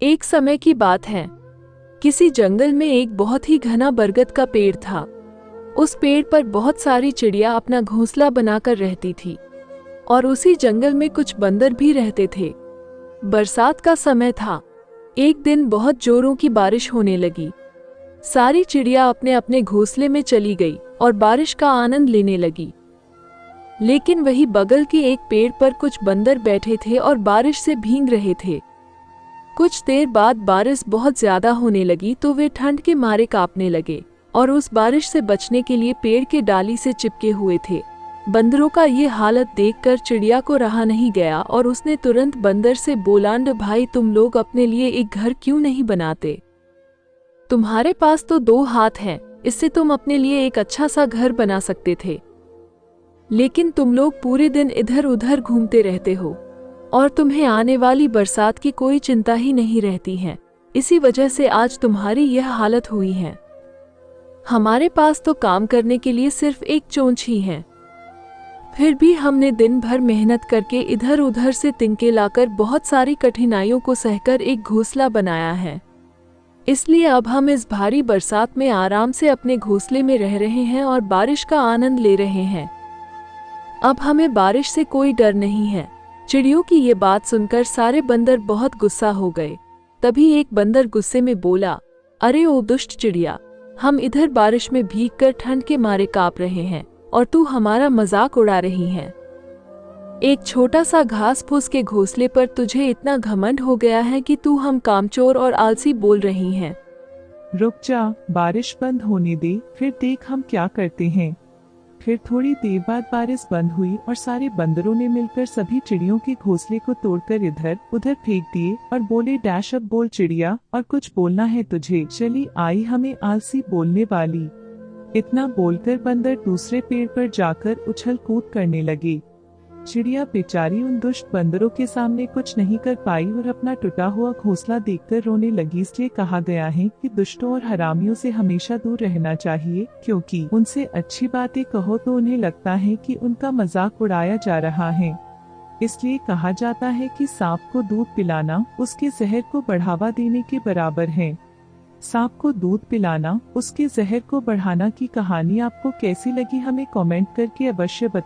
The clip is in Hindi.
एक समय की बात है। किसी जंगल में एक बहुत ही घना बरगद का पेड़ था। उस पेड़ पर बहुत सारी चिड़िया अपना घोंसला बनाकर रहती थी और उसी जंगल में कुछ बंदर भी रहते थे। बरसात का समय था। एक दिन बहुत जोरों की बारिश होने लगी। सारी चिड़िया अपने अपने घोंसले में चली गई और बारिश का आनंद लेने लगी। लेकिन वही बगल के एक पेड़ पर कुछ बंदर बैठे थे और बारिश से भीग रहे थे। कुछ देर बाद बारिश बहुत ज्यादा होने लगी तो वे ठंड के मारे कांपने लगे और उस बारिश से बचने के लिए पेड़ के डाली से चिपके हुए थे। बंदरों का ये हालत देखकर चिड़िया को रहा नहीं गया और उसने तुरंत बंदर से बोला, भाई तुम लोग अपने लिए एक घर क्यों नहीं बनाते? तुम्हारे पास तो 2 हाथ हैं, इससे तुम अपने लिए एक अच्छा सा घर बना सकते थे। लेकिन तुम लोग पूरे दिन इधर उधर घूमते रहते हो और तुम्हें आने वाली बरसात की कोई चिंता ही नहीं रहती है। इसी वजह से आज तुम्हारी यह हालत हुई है। हमारे पास तो काम करने के लिए सिर्फ एक चोंच ही है। फिर भी हमने दिन भर मेहनत करके इधर उधर से तिनके लाकर बहुत सारी कठिनाइयों को सहकर एक घोंसला बनाया है। इसलिए अब हम इस भारी बरसात में आराम से अपने घोंसले में रह रहे हैं और बारिश का आनंद ले रहे हैं। अब हमें बारिश से कोई डर नहीं है। चिड़ियों की ये बात सुनकर सारे बंदर बहुत गुस्सा हो गए। तभी एक बंदर गुस्से में बोला, अरे ओ दुष्ट चिड़िया, हम इधर बारिश में भीगकर ठंड के मारे कांप रहे हैं और तू हमारा मजाक उड़ा रही है। एक छोटा सा घास फूस के घोंसले पर तुझे इतना घमंड हो गया है कि तू हम कामचोर और आलसी बोल रही हैं। रुक जा, बारिश बंद होने दे, फिर देख हम क्या करते हैं। फिर थोड़ी देर बाद बारिश बंद हुई और सारे बंदरों ने मिलकर सभी चिड़ियों के घोंसले को तोड़कर इधर उधर फेंक दिए और बोले, डैश अब बोल चिड़िया, और कुछ बोलना है तुझे। चली आई हमें आलसी बोलने वाली। इतना बोलकर बंदर दूसरे पेड़ पर जाकर उछल कूद करने लगे। चिड़िया बेचारी उन दुष्ट बंदरों के सामने कुछ नहीं कर पाई और अपना टूटा हुआ घोंसला देखकर रोने लगी। इसलिए कहा गया है कि दुष्टों और हरामियों से हमेशा दूर रहना चाहिए, क्योंकि उनसे अच्छी बातें कहो तो उन्हें लगता है कि उनका मजाक उड़ाया जा रहा है। इसलिए कहा जाता है कि सांप को दूध पिलाना उसके जहर को बढ़ावा देने के बराबर है। सांप को दूध पिलाना उसके जहर को बढ़ाना की कहानी आपको कैसी लगी, हमें कमेंट करके अवश्य बताएं।